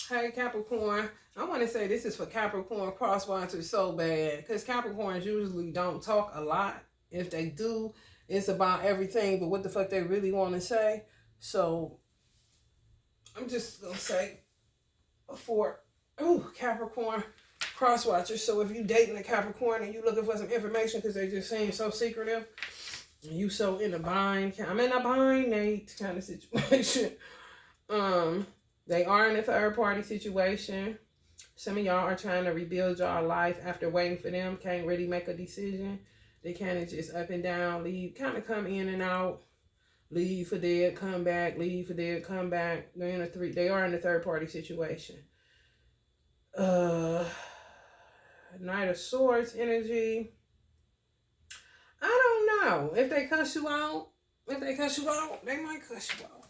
Hey Capricorn, I want to say this is for Capricorn Cross watchers so bad because Capricorns usually don't talk a lot. If they do, it's about everything but what the fuck they really want to say. So I'm just gonna say for Capricorn Cross watchers. So if you dating a Capricorn and you looking for some information because they just seem so secretive and you so in a bind, I'm in a bind, Nate, kind of situation. Um, they are in a third party situation. Some of y'all are trying to rebuild y'all life after waiting for them. Can't really make a decision. They kind of just up and down, leave, kind of come in and out, leave for dead, come back, leave for dead, come back. They are in a third party situation. Knight of Swords energy. I don't know. If they cuss you out, they might cuss you out.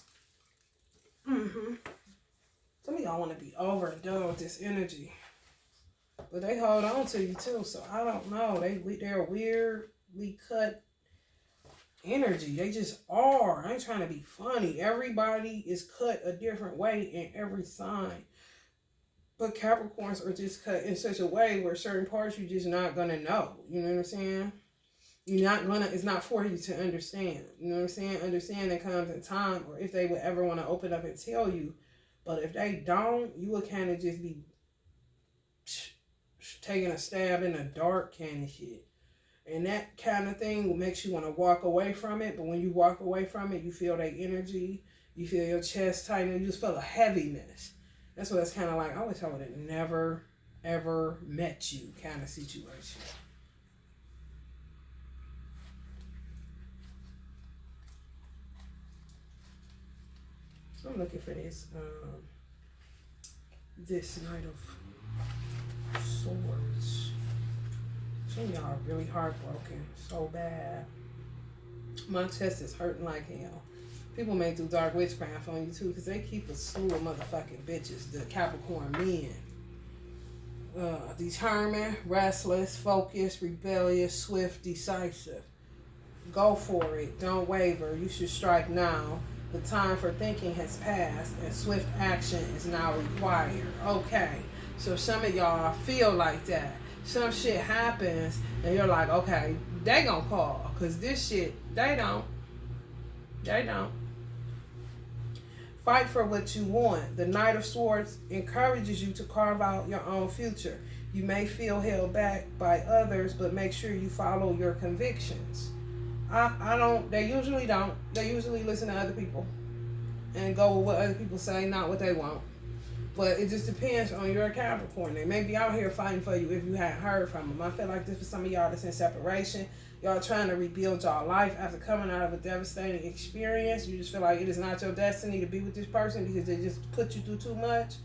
Some of y'all want to be over and done with this energy. But they hold on to you too, so I don't know. They're weirdly cut energy. They just are. I ain't trying to be funny. Everybody is cut a different way in every sign. But Capricorns are just cut in such a way where certain parts you're just not gonna know. You know what I'm saying? It's not for you to understand. You know what I'm saying? Understanding comes in time, or if they would ever want to open up and tell you. But if they don't, you will kind of just be taking a stab in the dark kind of shit. And that kind of thing makes you want to walk away from it. But when you walk away from it, you feel that energy. You feel your chest tighten. You just feel a heaviness. That's what it's kind of like. I wish I would have never, ever met you kind of situation. So I'm looking for this Knight of Swords. Some of y'all are really heartbroken, so bad. My chest is hurting like hell. People may do dark witchcraft on you too, because they keep a slew of motherfucking bitches, the Capricorn men. Determined, restless, focused, rebellious, swift, decisive. Go for it. Don't waver. You should strike now. The time for thinking has passed and swift action is now required. Okay, so some of y'all feel like that. Some shit happens and you're like, okay, they gonna call. Because this shit, they don't. Fight for what you want. The Knight of Swords encourages you to carve out your own future. You may feel held back by others, but make sure you follow your convictions. They usually don't. They usually listen to other people and go with what other people say, not what they want. But it just depends on your Capricorn. They may be out here fighting for you if you hadn't heard from them. I feel like this for some of y'all that's in separation. Y'all trying to rebuild y'all life after coming out of a devastating experience. You just feel like it is not your destiny to be with this person because they just put you through too much.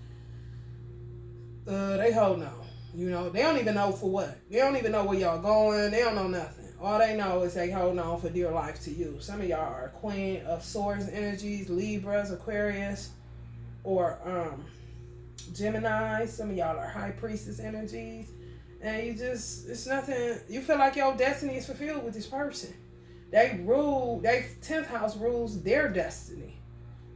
They hold on. You know, they don't even know for what. They don't even know where y'all going. They don't know nothing. All they know is they hold on for dear life to you. Some of y'all are Queen of Swords energies, Libras, Aquarius, or Gemini. Some of y'all are High Priestess energies. And it's nothing, you feel like your destiny is fulfilled with this person. They 10th house rules their destiny.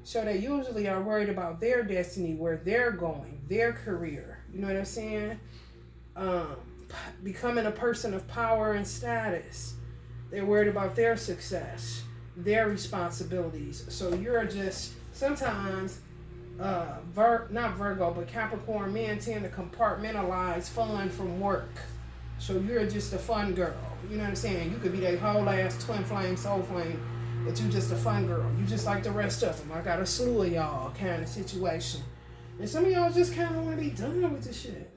So they usually are worried about their destiny, where they're going, their career. You know what I'm saying? Becoming a person of power and status. They're worried about their success, their responsibilities. So you're just, sometimes, not Virgo, but Capricorn men tend to compartmentalize fun from work. So you're just a fun girl. You know what I'm saying? You could be that whole ass twin flame, soul flame, but you just a fun girl. You just like the rest of them. I got a slew of y'all kind of situation. And some of y'all just kind of want to be done with this shit.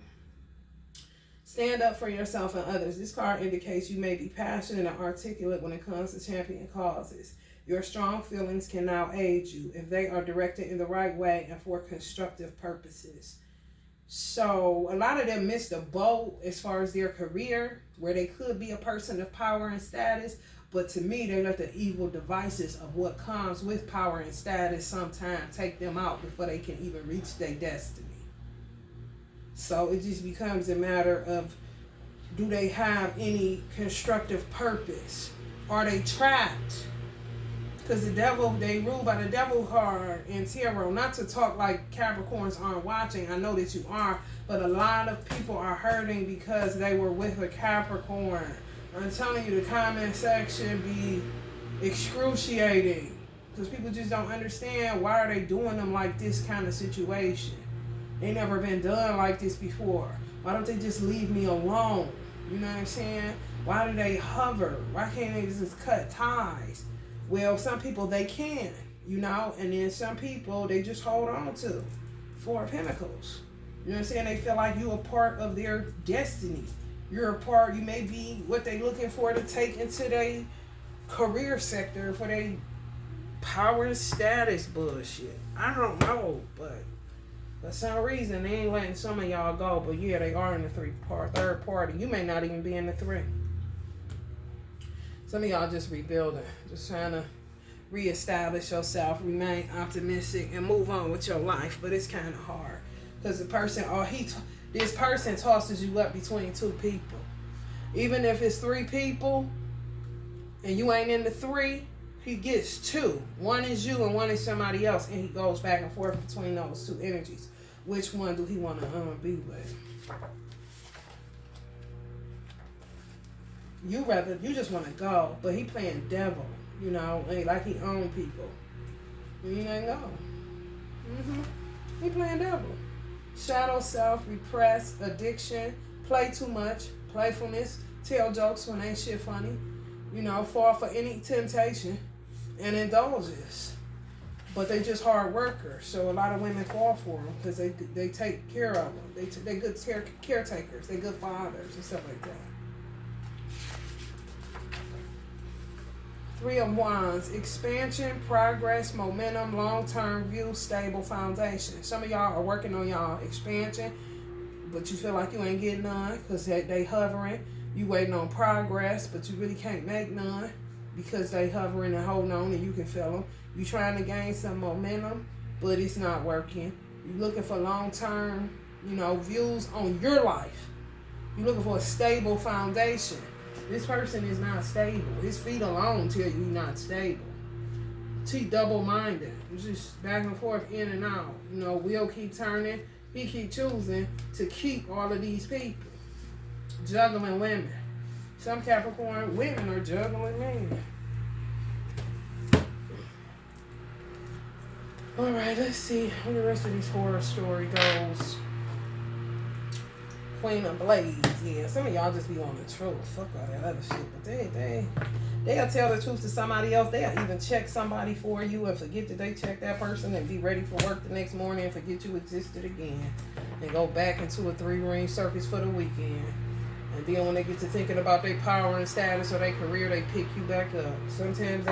Stand up for yourself and others. This card indicates you may be passionate and articulate when it comes to championing causes. Your strong feelings can now aid you if they are directed in the right way and for constructive purposes. So a lot of them missed the boat as far as their career, where they could be a person of power and status. But to me, they let the evil devices of what comes with power and status sometimes take them out before they can even reach their destiny. So it just becomes a matter of, do they have any constructive purpose? Are they trapped? Because the devil, they rule by the devil card in tarot. Not to talk like Capricorns aren't watching. I know that you are. But a lot of people are hurting because they were with a Capricorn. I'm telling you, the comment section be excruciating. Because people just don't understand why are they doing them like this kind of situation. They never been done like this before. Why don't they just leave me alone? You know what I'm saying? Why do they hover? Why can't they just cut ties? Well, some people, they can, you know, and then some people, they just hold on to Four of Pentacles. You know what I'm saying? They feel like you're a part of their destiny. You're a part, you may be what they looking for to take into their career sector for their power and status bullshit. I don't know, but for some reason, they ain't letting some of y'all go. But yeah, they are in the third party. You may not even be in the three. Some of y'all just rebuilding, just trying to reestablish yourself, remain optimistic, and move on with your life. But it's kind of hard because the person, this person tosses you up between two people. Even if it's three people and you ain't in the three, he gets two. One is you and one is somebody else, and he goes back and forth between those two energies. Which one do he want to be with? You just want to go, but he playing devil, you know, like he own people. And you ain't go. He playing devil. Shadow self, repress, addiction, play too much, playfulness, tell jokes when ain't shit funny, you know, fall for any temptation and indulges. But they just hard workers, so a lot of women fall for them because they take care of them. They good caretakers, they good fathers and stuff like that. Three of Wands, expansion, progress, momentum, long-term view, stable foundation. Some of y'all are working on y'all expansion, but you feel like you ain't getting none because they hovering. You waiting on progress, but you really can't make none because they hovering and holding on and you can feel them. You trying to gain some momentum, but it's not working. You looking for long-term, you know, views on your life. You looking for a stable foundation. This person is not stable. His feet alone tell you he's not stable. He double-minded. It's just back and forth, in and out. You know, wheel keep turning. He keep choosing to keep all of these people. Juggling women. Some Capricorn women are juggling men. Alright, let's see how the rest of this horror story goes. Queen of Blades, yeah. Some of y'all just be on the truth. Fuck all that other shit. But they'll tell the truth to somebody else. They'll even check somebody for you and forget that they checked that person and be ready for work the next morning and forget you existed again. And go back into a 3-ring circus for the weekend. And then when they get to thinking about their power and status or their career, they pick you back up. Sometimes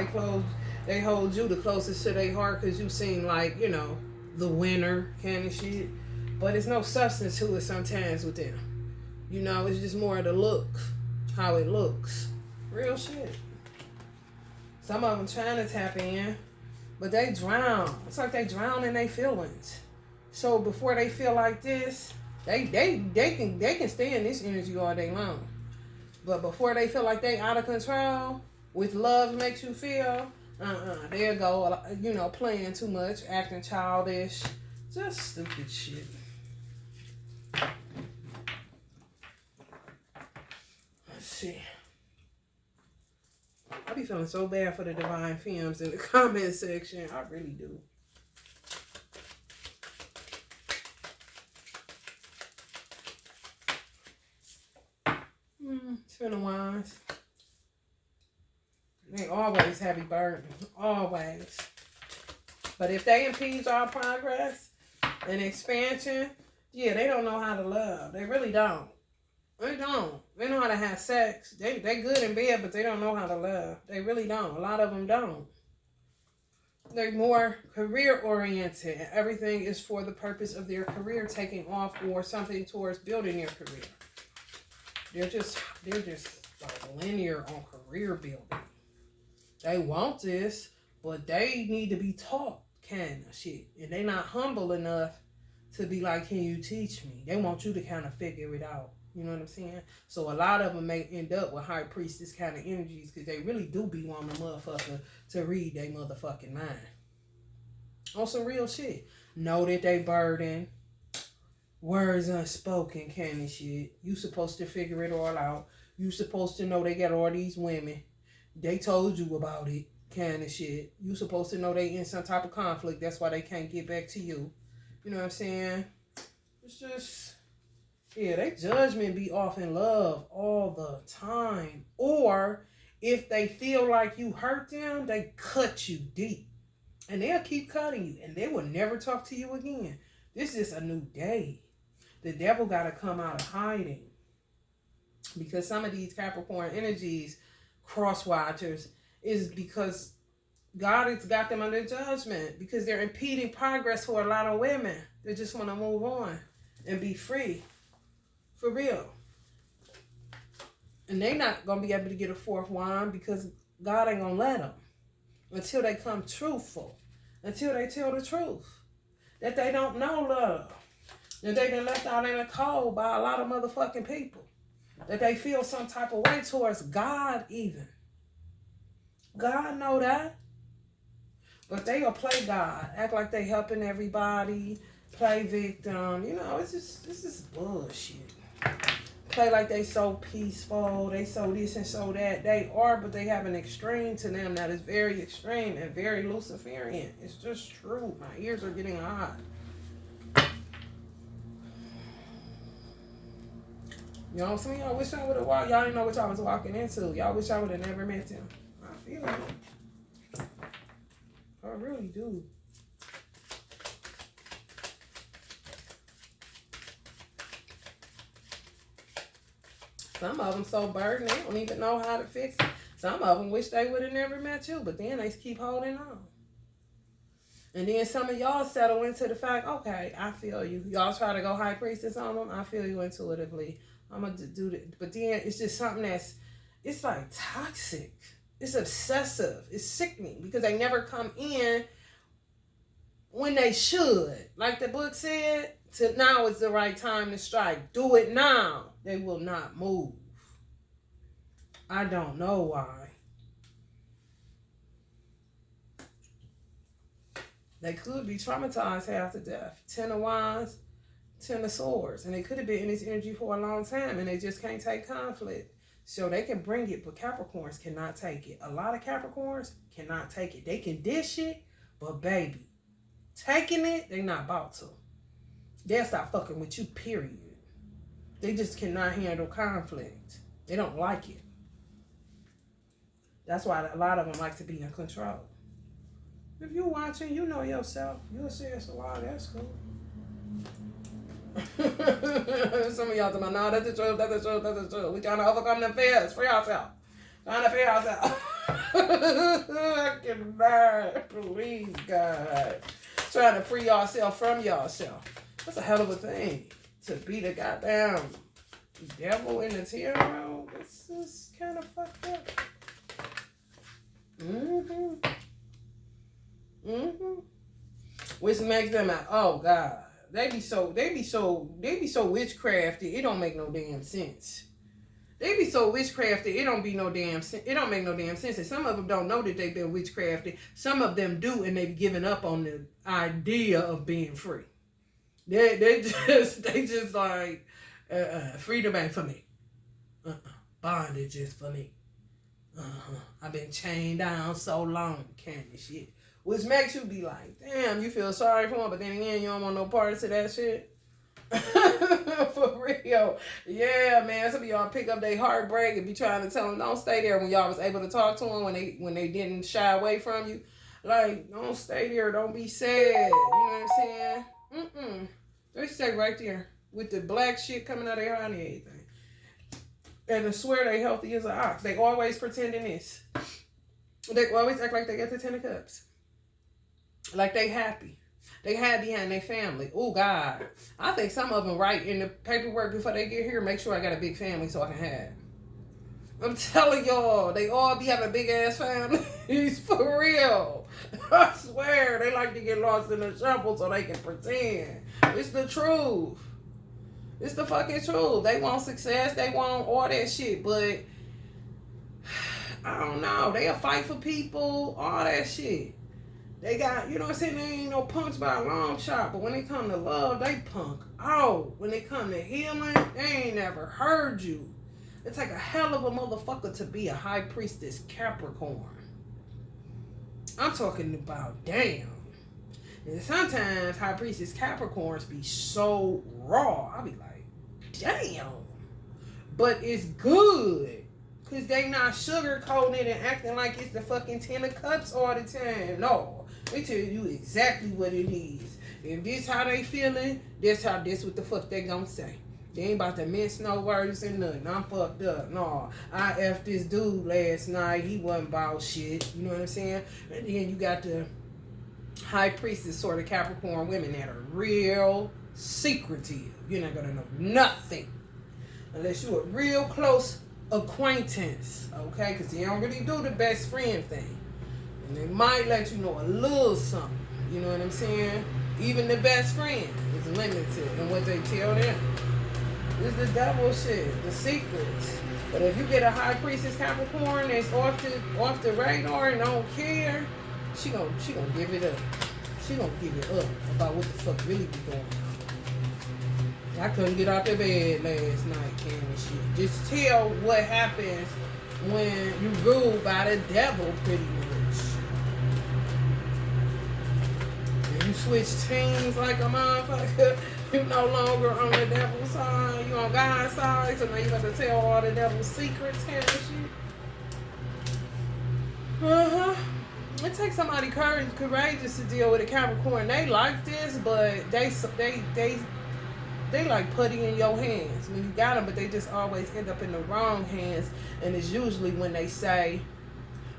they hold you the closest to their heart because you seem like, you know, the winner kind of shit. But it's no substance to it sometimes with them. You know, it's just more of the look, how it looks. Real shit. Some of them trying to tap in, but they drown. It's like they drown in their feelings. So before they feel like this, they can stay in this energy all day long. But before they feel like they out of control, with love makes you feel, they'll go, you know, playing too much, acting childish, just stupid shit. Let's see. I be feeling so bad for the divine femmes in the comment section. I really do. Ten of Wands. They always heavy burden. Always. But if they impede our progress and expansion, yeah, they don't know how to love. They really don't. They don't. They know how to have sex. They good in bed, but they don't know how to love. They really don't. A lot of them don't. They're more career-oriented. Everything is for the purpose of their career taking off or something towards building their career. They're just like linear on career building. They want this, but they need to be taught kind of shit. And they not humble enough to be like, can you teach me? They want you to kind of figure it out. You know what I'm saying? So a lot of them may end up with high priestess kind of energies because they really do be wanting a motherfucker to read their motherfucking mind. On some real shit. Know that they burden. Words unspoken kind of shit. You supposed to figure it all out. You supposed to know they got all these women. They told you about it kind of shit. You supposed to know they in some type of conflict. That's why they can't get back to you. You know what I'm saying? It's just... Yeah, they judgment be off in love all the time. Or if they feel like you hurt them, they cut you deep. And they'll keep cutting you. And they will never talk to you again. This is a new day. The devil got to come out of hiding. Because some of these Capricorn energies, cross watchers, is because God has got them under judgment. Because they're impeding progress for a lot of women. They just want to move on and be free. For real. And they not going to be able to get a fourth wand because God ain't going to let them. Until they come truthful. Until they tell the truth. That they don't know love. That they been left out in the cold by a lot of motherfucking people. That they feel some type of way towards God even. God know that. But they'll play God. Act like they helping everybody. Play victim. You know, it's just, this is bullshit. Play like they so peaceful. They so this and so that. They are, but they have an extreme to them that is very extreme and very Luciferian. It's just true. My ears are getting hot. You know, some of y'all wish I would have walked. Y'all didn't know what y'all was walking into. Y'all wish I would have never met them. I feel it. I really do. Some of them so burdened, they don't even know how to fix it. Some of them wish they would have never met you, but then they keep holding on. And then some of y'all settle into the fact, okay, I feel you. Y'all try to go high priestess on them. I feel you intuitively. I'm going to do that. But then it's just something that's, it's like toxic. It's obsessive. It's sickening because they never come in when they should. Like the book said, to now is the right time to strike. Do it now. They will not move. I don't know why. They could be traumatized half to death. 10 of Wands, 10 of Swords. And they could have been in this energy for a long time and they just can't take conflict. So they can bring it, but Capricorns cannot take it. A lot of Capricorns cannot take it. They can dish it, but baby, taking it, they not about to. They'll stop fucking with you, period. They just cannot handle conflict. They don't like it. That's why a lot of them like to be in control. If you're watching, you know yourself. You'll say it's a lot. That's cool. Some of y'all talking about, no, that's the truth, that's the truth, that's the truth. We trying to overcome them fears. Free ourselves. Trying to free ourselves. I cannot. Please, God. Trying to free yourself from yourself. That's a hell of a thing. To be the goddamn devil in the tarot. This is kind of fucked up. Which makes them like, oh God. They be so witchcrafty, it don't make no damn sense. They be so witchcrafty, it don't make no damn sense. And some of them don't know that they've been witchcrafty. Some of them do, and they've given up on the idea of being free. They just like, freedom ain't for me. Bondage is for me. I've been chained down so long, kind of shit. Which makes you be like, damn, you feel sorry for him, but then again, you don't want no parts of that shit. For real. Yeah, man. Some of y'all pick up their heartbreak and be trying to tell them, don't stay there when y'all was able to talk to them when they didn't shy away from you. Like, don't stay there. Don't be sad. You know what I'm saying? They stay right there with the black shit coming out of their eye and everything. And I swear they healthy as an ox. They always pretending this. They always act like they got the 10 of Cups. Like they happy. They hide behind their family. Oh, God. I think some of them write in the paperwork before they get here, make sure I got a big family so I can have. I'm telling y'all, they all be having big-ass families. For real. I swear, they like to get lost in the shuffle so they can pretend. It's the truth. It's the fucking truth. They want success. They want all that shit. But I don't know. They'll fight for people. All that shit. They got, you know what I'm saying? They ain't no punks by a long shot. But when they come to love, they punk. Oh, when they come to healing, they ain't never heard you. It take a hell of a motherfucker to be a high priestess Capricorn. I'm talking about damn. And sometimes high priestess Capricorns be so raw. I be like, damn. But it's good. Because they not sugarcoating it and acting like it's the fucking 10 of cups all the time. No. They tell you exactly what it is. If this how they feeling, this what the fuck they gonna say. They ain't about to mince no words and nothing. I'm fucked up. No. I F'd this dude last night. He wasn't about shit. You know what I'm saying? And then you got the high priestess sort of Capricorn women that are real secretive. You're not gonna know nothing unless you're a real close acquaintance, okay? Because they don't really do the best friend thing. And they might let you know a little something. You know what I'm saying? Even the best friend is limited in what they tell them. It's the devil shit, the secrets. But if you get a high priestess Capricorn that's off the radar and don't care, she gonna give it up. She gonna give it up about what the fuck really be going on. I couldn't get out of bed last night, Cam and shit. Just tell what happens when you ruled by the devil, pretty much. And you switch teams like a motherfucker. You no longer on the devil's side. You on God's side. So now you got to tell all the devil's secrets, Cam and shit. It takes somebody courageous to deal with a Capricorn. They like this, but they like putty in your hands when you got them, but they just always end up in the wrong hands. And it's usually when they say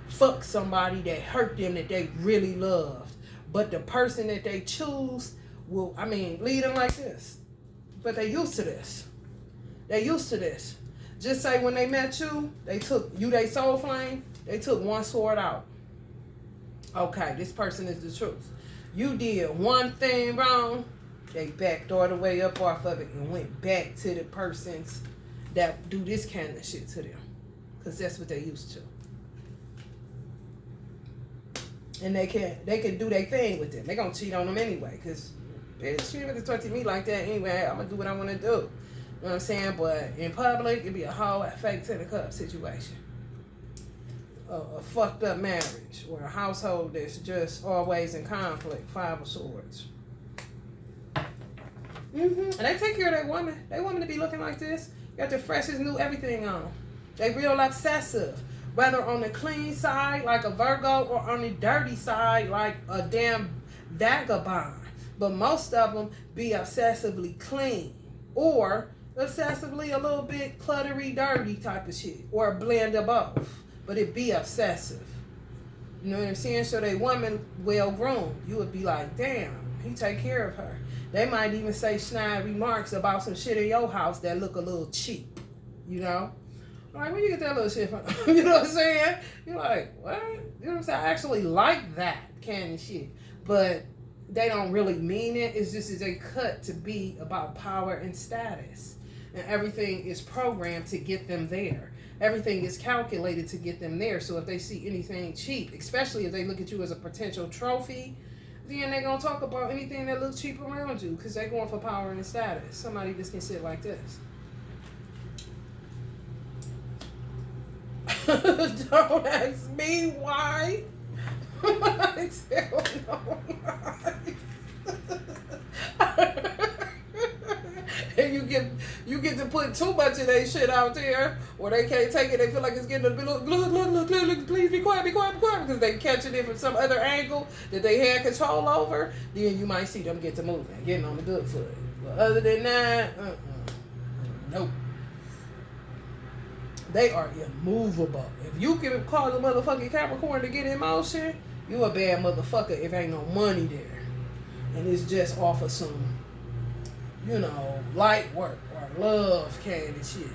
fuck somebody that hurt them that they really loved, but the person that they choose will, lead them like this. But they used to this. Just say when they met you, they took you they soul flame. They took one sword out. Okay, this person is the truth. You did one thing wrong. They backed all the way up off of it and went back to the persons that do this kind of shit to them. Because that's what they used to. And they can do their thing with them. They're going to cheat on them anyway. Because, bitch, you never talk to me like that anyway. I'm going to do what I want to do. You know what I'm saying? But in public, it'd be a whole fake 10 of cups situation. A fucked up marriage. Or a household that's just always in conflict. 5 of swords. And they take care of that woman. They want me to be looking like this. Got the freshest new everything on them. They real obsessive. Whether on the clean side, like a Virgo, or on the dirty side, like a damn vagabond. But most of them be obsessively clean. Or obsessively a little bit cluttery, dirty type of shit. Or a blend of both. But it be obsessive. You know what I'm saying? So they woman well-groomed. You would be like, damn, he take care of her. They might even say snide remarks about some shit in your house that look a little cheap, you know? Like, where you get that little shit from? You know what I'm saying? You're like, what? You know what I'm saying? I actually like that kind of shit. But they don't really mean it. It's just as a cut to be about power and status. And everything is programmed to get them there. Everything is calculated to get them there. So if they see anything cheap, especially if they look at you as a potential trophy, then they're going to talk about anything that looks cheap around you because they're going for power and status. Somebody just can sit like this. Don't ask me why. I tell no lie. And you get to put too much of that shit out there, or they can't take it. They feel like it's getting a bit. Look, please be quiet, because they catching it from some other angle that they had control over. Then you might see them get to moving, getting on the good foot. But other than that, nope. They are immovable. If you can cause a motherfucking Capricorn to get in motion, you a bad motherfucker if ain't no money there, and it's just off of some, light work or love kind of shit.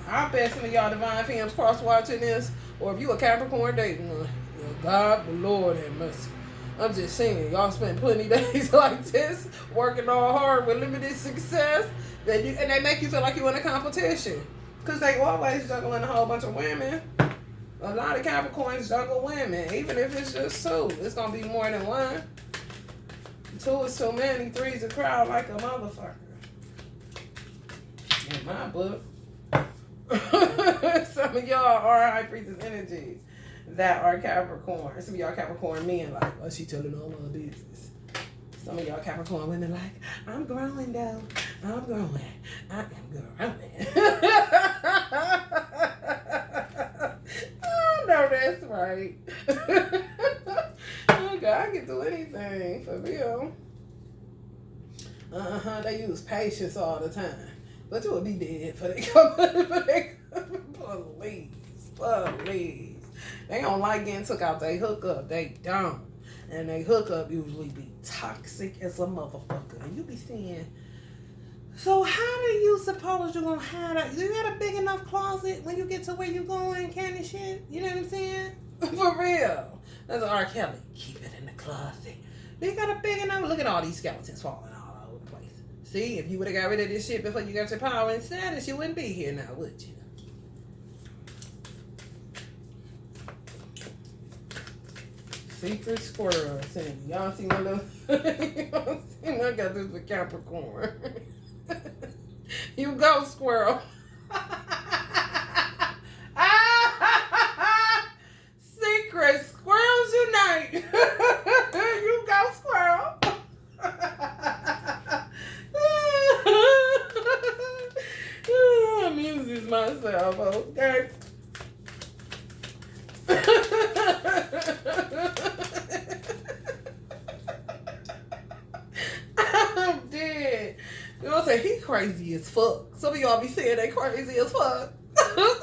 I bet some of y'all divine femmes cross watching this, or if you a Capricorn dating, God, the Lord have mercy. I'm just saying, y'all spend plenty days like this, working all hard with limited success, and they make you feel like you're in a competition. Because they always juggling a whole bunch of women. A lot of Capricorns juggle women, even if it's just two. It's going to be more than one. Two is too many. Three's a crowd like a motherfucker. In my book. Some of y'all are high priestess energies that are Capricorn. Some of y'all Capricorn men like, oh, she telling all my business. Some of y'all Capricorn women like, I'm growing though. I'm growing. I am growing. Oh, no, that's right. Okay, I can do anything for real. They use patience all the time. But you would be dead for they police. Police. They don't like getting took out they hookup. They don't. And they hookup usually be toxic as a motherfucker. And you be saying, so how do you suppose you're going to hide out? You got a big enough closet when you get to where you going, kind of shit? You know what I'm saying? For real. That's R. Kelly. Keep it in the closet. You got a big enough. Look at all these skeletons falling all over the place. See, if you would have got rid of this shit before you got your power and status, you wouldn't be here now, would you? Secret squirrel. Y'all see my little... Y'all see I got this with Capricorn. You go, squirrel. Secret squirrels unite. You go, squirrel. Amuses myself, okay? I'm dead. You know what I'm saying? He crazy as fuck. Some of y'all be saying they crazy as fuck.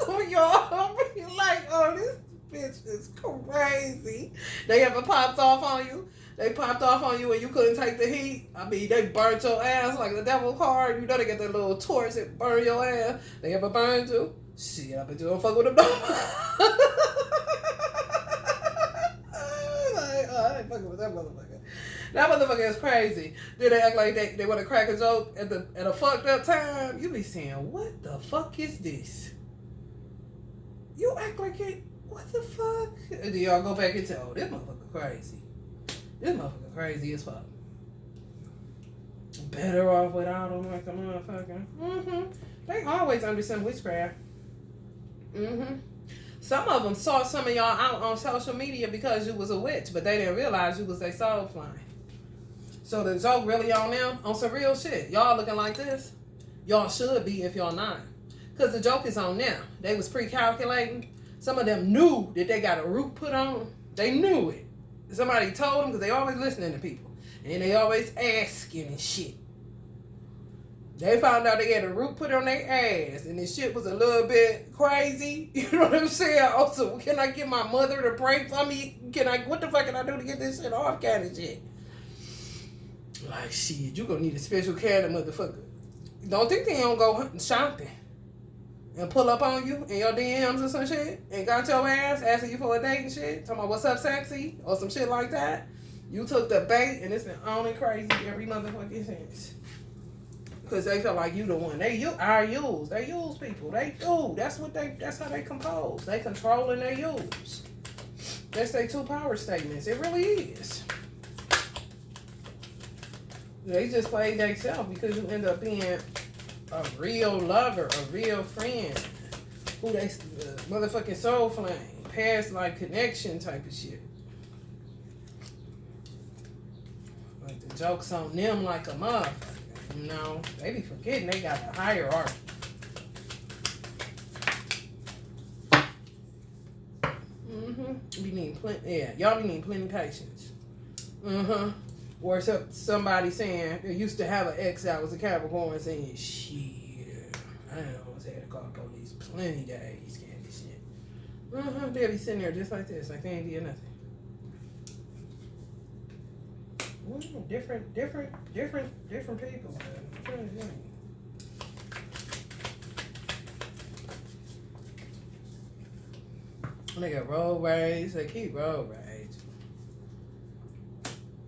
Some of y'all be like, oh, this bitch is crazy. They ever popped off on you? They popped off on you and you couldn't take the heat. I mean, they burnt your ass like the devil card. You know they get that little torch that burn your ass. They ever burned you? Shit, I bet you don't fuck with them no more. Like, oh, I ain't fucking with that motherfucker. That motherfucker is crazy. Then they act like they want to crack a joke at a fucked up time. You be saying, what the fuck is this? You act like it. What the fuck? And then y'all go back and tell, oh, this motherfucker crazy. This motherfucker crazy as fuck. Better off without him like a motherfucker. They always under some witchcraft. Some of them saw some of y'all out on social media because you was a witch, but they didn't realize you was their soul flame. So the joke really on them, on some real shit. Y'all looking like this? Y'all should be if y'all not. Because the joke is on them. They was pre-calculating. Some of them knew that they got a root put on. They knew it. Somebody told them because they always listening to people. And they always asking and shit. They found out they had a root put on their ass. And this shit was a little bit crazy. You know what I'm saying? Also, can I get my mother to pray for me? What the fuck can I do to get this shit off kind of shit? Like, shit, you gonna need a special kind of motherfucker. Don't think they don't go shopping and pull up on you in your DMs or some shit and got your ass asking you for a date and shit. Talking about what's up, sexy? Or some shit like that. You took the bait and it's been only crazy every motherfucking sense. Because they feel like you the one. They use people. They do. That's how they compose. They control and they use. That's their two power statements. It really is. They just played themselves because you end up being a real lover, a real friend. Who they motherfucking soul flame. Past life connection type of shit. Like the joke's on them like a motherfucker. You know, they be forgetting they got a hierarchy. Be needing plenty, y'all be needing plenty patience. Or somebody saying they used to have an ex that was a Capricorn saying, shit, I almost had to call the police plenty days, candy shit. They'll be sitting there just like this, like they ain't did nothing. Different people, man. They got road rage. They keep road rage.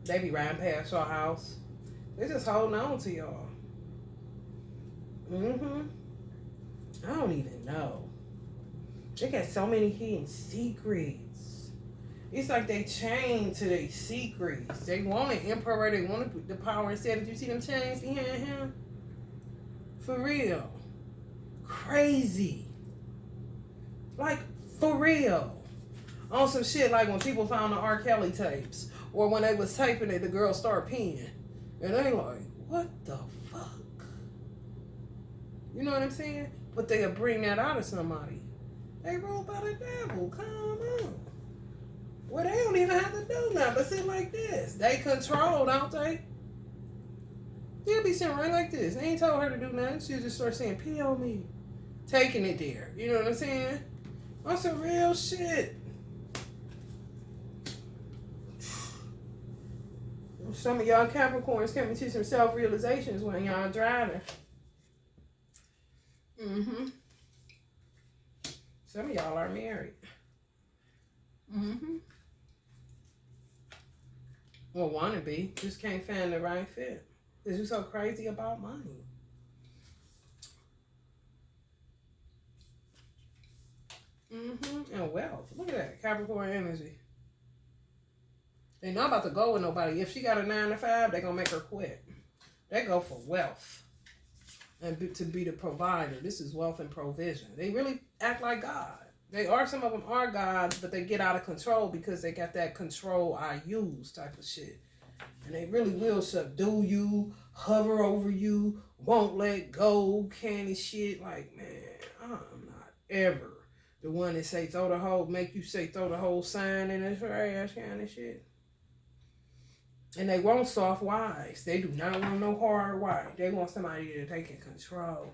They be riding past your house. They just holding on to y'all. I don't even know. They got so many hidden secrets. It's like they chained to their secrets. They want an emperor. They want the power instead. Did you see them chains behind him? For real. Crazy. Like, for real. On some shit like when people found the R. Kelly tapes. Or when they was taping it, the girl started peeing. And they like, what the fuck? You know what I'm saying? But they'll bring that out of somebody. They ruled by the devil. Come on. Well, they don't even have to do nothing but sit like this. They control, don't they? She'll be sitting right like this. They ain't told her to do nothing. She'll just start saying, pee on me. Taking it there. You know what I'm saying? That's some real shit. Some of y'all Capricorns coming to some self-realizations when y'all driving. Some of y'all are married. Well, wanna be. Just can't find the right fit. Because you're so crazy about money. And wealth. Look at that. Capricorn energy. They not about to go with nobody. If she got a 9 to 5, they gonna make her quit. They go for wealth. And to be the provider. This is wealth and provision. They really act like God. Some of them are gods, but they get out of control because they got that control I use type of shit. And they really will subdue you, hover over you, won't let go, candy shit. Like, man, I'm not ever the one that say make you say throw the whole sign in this trash kind of shit. And they want soft wives. They do not want no hard wife. They want somebody that they can control.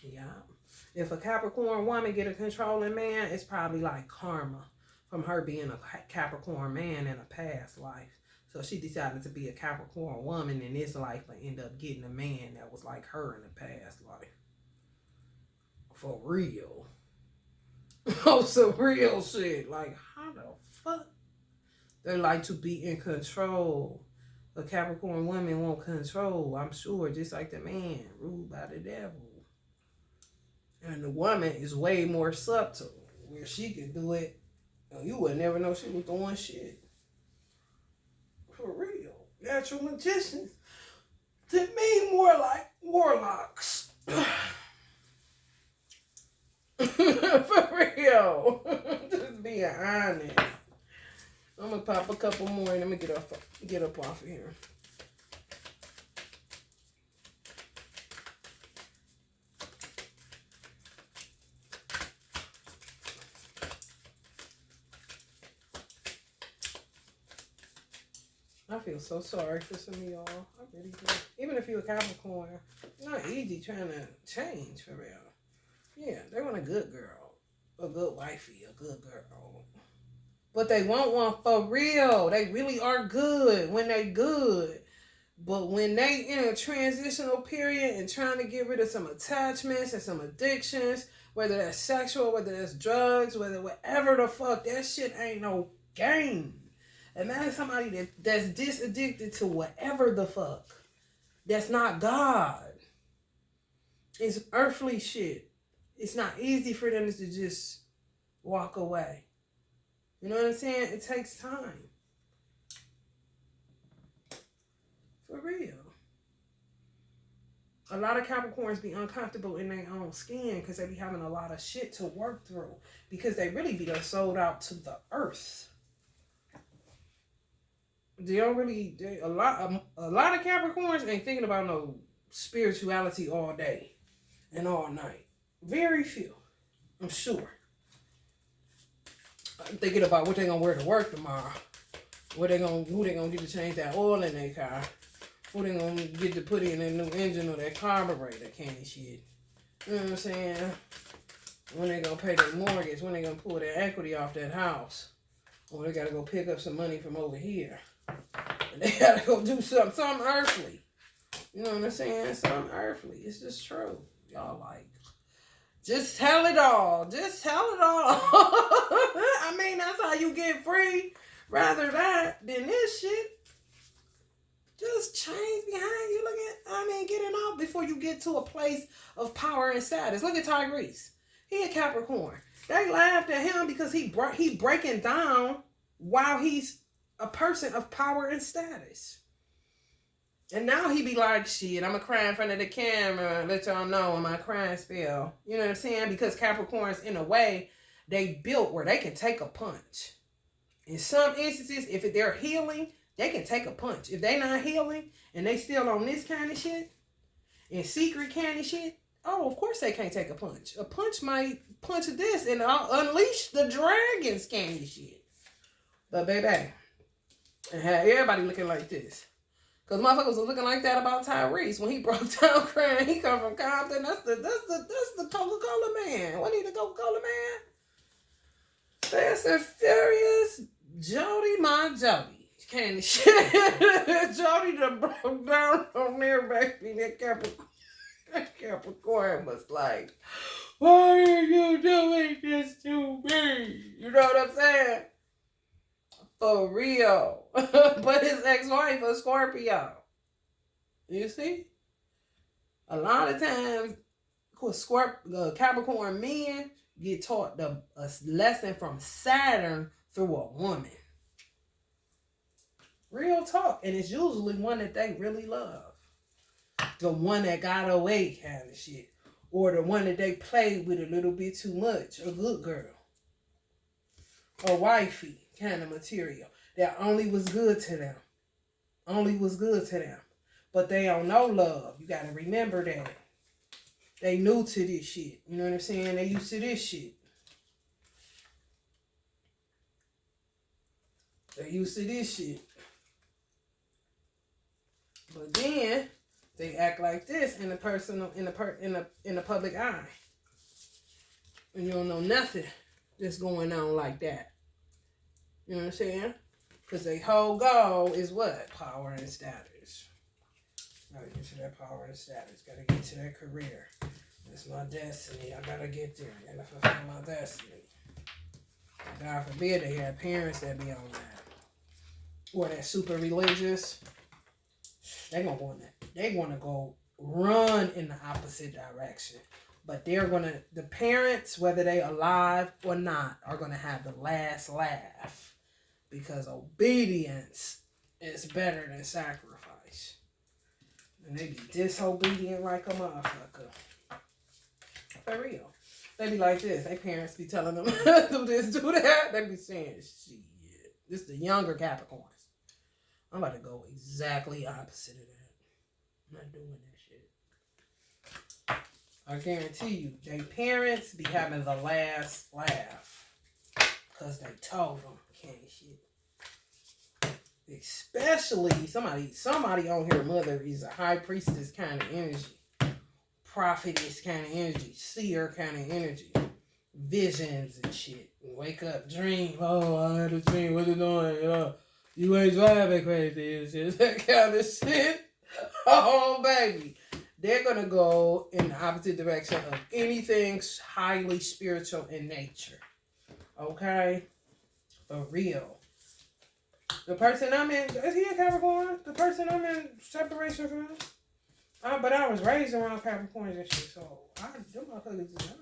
Yeah. If a Capricorn woman get a controlling man, it's probably like karma from her being a Capricorn man in a past life. So she decided to be a Capricorn woman in this life and end up getting a man that was like her in the past life. For real. Oh, some real shit. Like, how the fuck? They like to be in control. A Capricorn woman want control, I'm sure, just like the man, ruled by the devil. And the woman is way more subtle, where she can do it. You would never know she was doing shit. For real. Natural magicians. To me, more like warlocks. For real. Just being honest. I'm going to pop a couple more and let me get up off of here. I feel so sorry for some of y'all. I really do. Even if you're a Capricorn, it's not easy trying to change for real. Yeah, they want a good girl. A good wifey, a good girl. But they want one for real. They really are good when they good. But when they in a transitional period and trying to get rid of some attachments and some addictions, whether that's sexual, whether that's drugs, whatever the fuck, that shit ain't no game. Imagine somebody that's disaddicted to whatever the fuck. That's not God. It's earthly shit. It's not easy for them to just walk away. You know what I'm saying? It takes time. For real. A lot of Capricorns be uncomfortable in their own skin because they be having a lot of shit to work through. Because they really be done sold out to the earth. A lot of Capricorns ain't thinking about no spirituality all day and all night. Very few, I'm sure. I'm thinking about what they gonna wear to work tomorrow. Who they gonna get to change that oil in their car. Who they gonna get to put in a new engine or that carburetor kind of shit. You know what I'm saying? When they gonna pay their mortgage, when they gonna pull their equity off that house. Or they gotta go pick up some money from over here. And they gotta go do something earthly. You know what I'm saying? Something earthly. It's just true. Y'all like, Just tell it all. Just tell it all. I mean, that's how you get free. Rather that than this shit. Just change behind you. Getting off before you get to a place of power and status. Look at Tyrese. He a Capricorn. They laughed at him because he breaking down while he's a person of power and status. And now he be like, shit, I'm going to cry in front of the camera and let y'all know on my crying spell. You know what I'm saying? Because Capricorns, in a way, they built where they can take a punch. In some instances, if they're healing, they can take a punch. If they not healing and they still on this kind of shit, and secret kind of shit, oh, of course they can't take a punch. A punch might punch this and unleash the dragons kind of shit. But baby, and had everybody looking like this. Because motherfuckers was looking like that about Tyrese when he broke down crying. He come from Compton. That's the Coca-Cola man. What need the Coca-Cola man? Fast and Furious, Jody, my Jody. Kind of shit. Jody done broke down on everybody. That Capricorn was like, why are you doing this to me? You know what I'm saying? For real. But his ex-wife a Scorpio. You see? A lot of times, Capricorn men get taught a lesson from Saturn through a woman. Real talk. And it's usually one that they really love. The one that got away kind of shit. Or the one that they played with a little bit too much. A good girl. A wifey kind of material. That only was good to them. But they don't know love. You got to remember that. They new to this shit. You know what I'm saying? They used to this shit. But then they act like this in the public eye. And you don't know nothing that's going on like that. You know what I'm saying? Because their whole goal is what? Power and status. Gotta get to that power and status. Gotta get to that career. That's my destiny. I gotta get there. I gotta fulfill my destiny. God forbid they have parents that be on that. Or that super religious. They wanna go run in the opposite direction. But the parents, whether they alive or not, are gonna have the last laugh. Because obedience is better than sacrifice. And they be disobedient like a motherfucker. For real. They be like this. Their parents be telling them, do this, do that. They be saying, shit. This is the younger Capricorns. I'm about to go exactly opposite of that. I'm not doing that shit. I guarantee you, their parents be having the last laugh. Because they told them kind of shit. Especially somebody on here, mother is a high priestess kind of energy. Prophetess kind of energy. Seer kind of energy. Visions and shit. Wake up, dream. Oh, I had a dream. What you doing? You ain't driving crazy and shit. That kind of shit. Oh, baby. They're going to go in the opposite direction of anything highly spiritual in nature. Okay? For real. The person I'm in, is he a Capricorn? The person I'm in separation from? But I was raised around Capricorns and shit, so them motherfuckers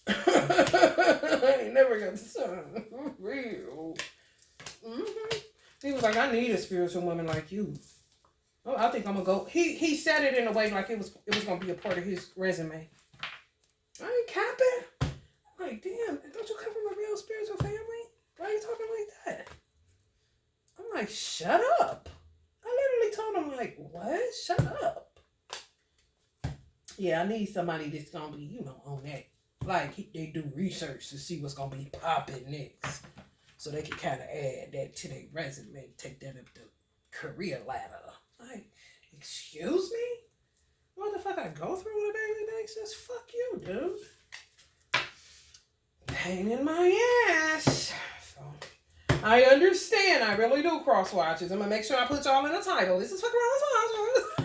I ain't never got the sun. Real. Mm-hmm. He was like, I need a spiritual woman like you. Oh, I think I'm gonna go. He said it in a way like it was gonna be a part of his resume. I ain't capping. I'm like, damn, don't you come from a real spiritual family? Why are you talking like that? I'm like, shut up. I literally told him, like, what? Shut up. Yeah, I need somebody that's gonna be, on that. Like, they do research to see what's gonna be popping next. So they can kind of add that to their resume, take that up the career ladder. Like, excuse me? What the fuck I go through on a daily basis? Fuck you, dude. Pain in my ass. So, I understand. I really do cross watches. I'm going to make sure I put y'all in the title. This is for cross watches.